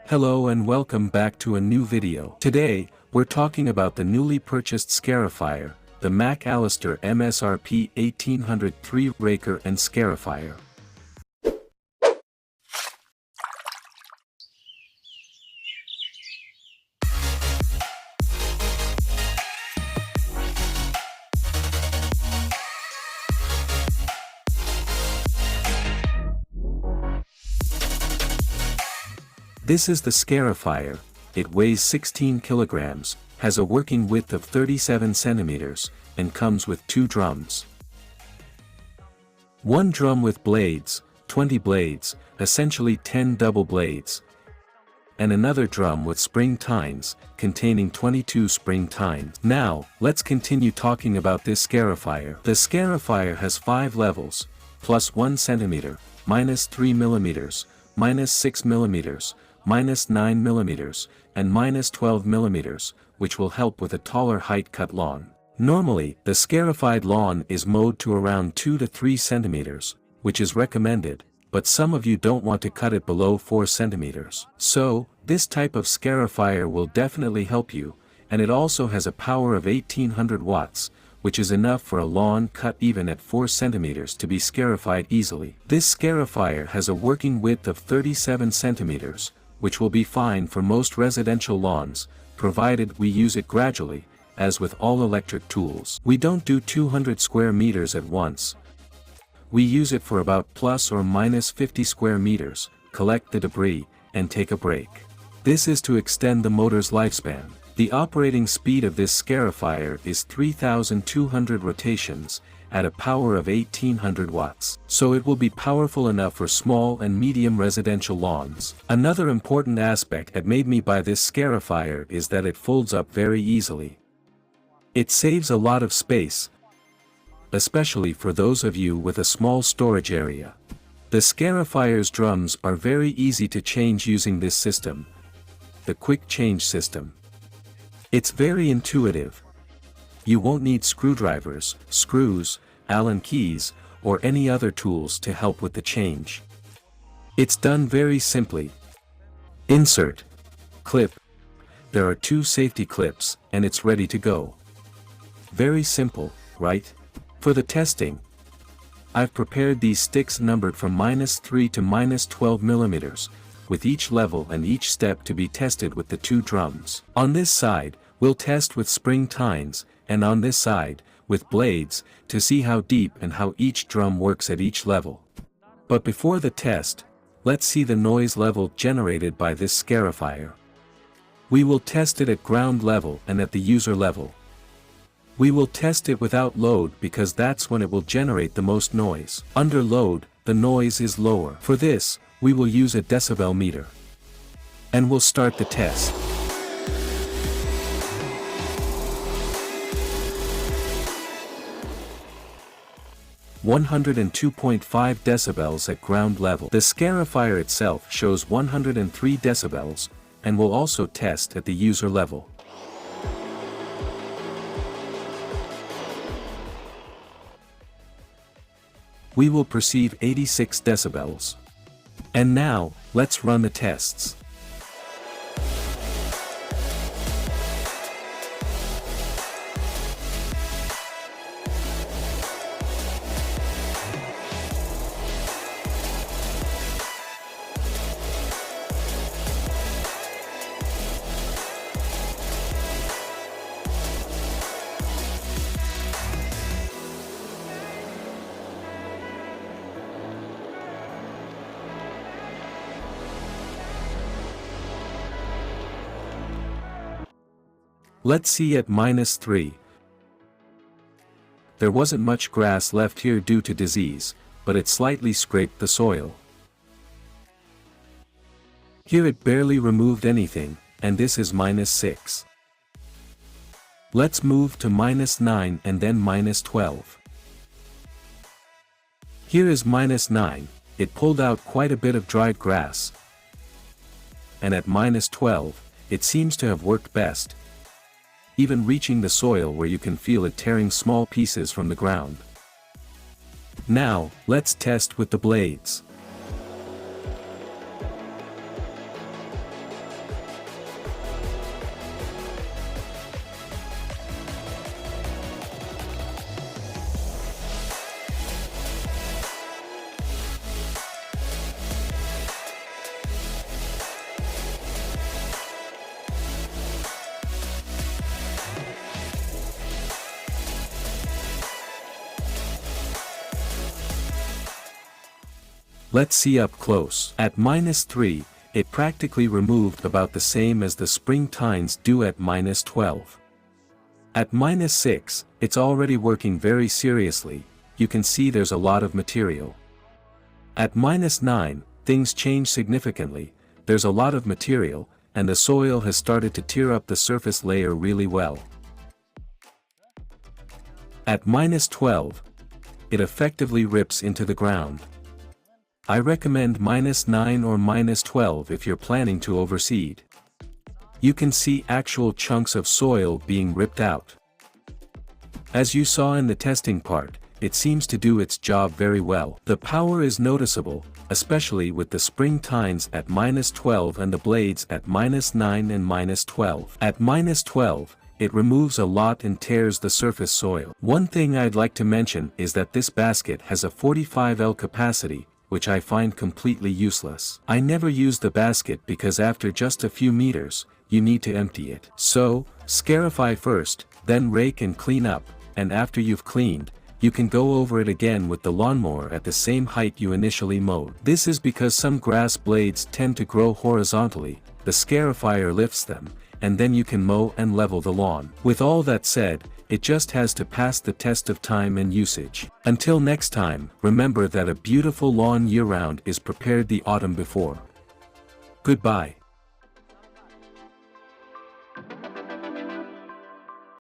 Hello and welcome back to a new video. Today, we're talking about the newly purchased Scarifier, the Mac Allister MSRP1800-3 Raker and Scarifier. This is the Scarifier. It weighs 16 kilograms, has a working width of 37 centimeters, and comes with 2 drums. One drum with blades, 20 blades, essentially 10 double blades, and another drum with spring tines, containing 22 spring tines. Now, let's continue talking about this Scarifier. The Scarifier has 5 levels, plus 1 centimeter, minus 3 millimeters, minus 6 millimeters, minus 9 millimeters, and minus 12 millimeters, which will help with a taller height cut lawn. Normally, the scarified lawn is mowed to around 2 to 3 centimeters, which is recommended, but some of you don't want to cut it below 4 centimeters. So, this type of Scarifier will definitely help you, and it also has a power of 1800 watts, which is enough for a lawn cut even at 4 centimeters to be scarified easily. This Scarifier has a working width of 37 centimeters, which will be fine for most residential lawns, provided we use it gradually, as with all electric tools. We don't do 200 square meters at once. We use it for about plus or minus 50 square meters, collect the debris, and take a break. This is to extend the motor's lifespan. The operating speed of this Scarifier is 3,200 rotations, at a power of 1800 watts. So it will be powerful enough for small and medium residential lawns. Another important aspect that made me buy this Scarifier is that it folds up very easily. It saves a lot of space, especially for those of you with a small storage area. The Scarifier's drums are very easy to change using this system, the quick change system. It's very intuitive. You won't need screwdrivers, screws, Allen keys, or any other tools to help with the change. It's done very simply. Insert. Clip. There are 2 safety clips, and it's ready to go. Very simple, right? For the testing, I've prepared these sticks numbered from -3 to -12 millimeters, with each level and each step to be tested with the 2 drums. On this side, we'll test with spring tines, and on this side, with blades, to see how deep and how each drum works at each level. But before the test, let's see the noise level generated by this Scarifier. We will test it at ground level and at the user level. We will test it without load because that's when it will generate the most noise. Under load, the noise is lower. For this, we will use a decibel meter. And we'll start the test. (102.5 decibels at ground level). The Scarifier itself shows 103 decibels, and will also test at the user level. We will perceive 86 decibels. And now, let's run the tests. Let's see at -3. There wasn't much grass left here due to disease, but it slightly scraped the soil. Here it barely removed anything, and this is -6. Let's move to -9 and then -12. Here is -9, it pulled out quite a bit of dried grass. And at -12, it seems to have worked best, even reaching the soil where you can feel it tearing small pieces from the ground. Now, let's test with the blades. Let's see up close. At -3, it practically removed about the same as the spring tines do at -12. At -6, it's already working very seriously, you can see there's a lot of material. At -9, things change significantly, there's a lot of material, and the soil has started to tear up the surface layer really well. At -12, it effectively rips into the ground. I recommend -9 or -12 if you're planning to overseed. You can see actual chunks of soil being ripped out. As you saw in the testing part, it seems to do its job very well. The power is noticeable, especially with the spring tines at -12 and the blades at -9 and -12. At -12, it removes a lot and tears the surface soil. One thing I'd like to mention is that this basket has a 45L capacity, which I find completely useless. I never use the basket because after just a few meters, you need to empty it. So, scarify first, then rake and clean up, and after you've cleaned, you can go over it again with the lawnmower at the same height you initially mowed. This is because some grass blades tend to grow horizontally, the Scarifier lifts them, and then you can mow and level the lawn. With all that said, it just has to pass the test of time and usage. Until next time, remember that a beautiful lawn year-round is prepared the autumn before. Goodbye.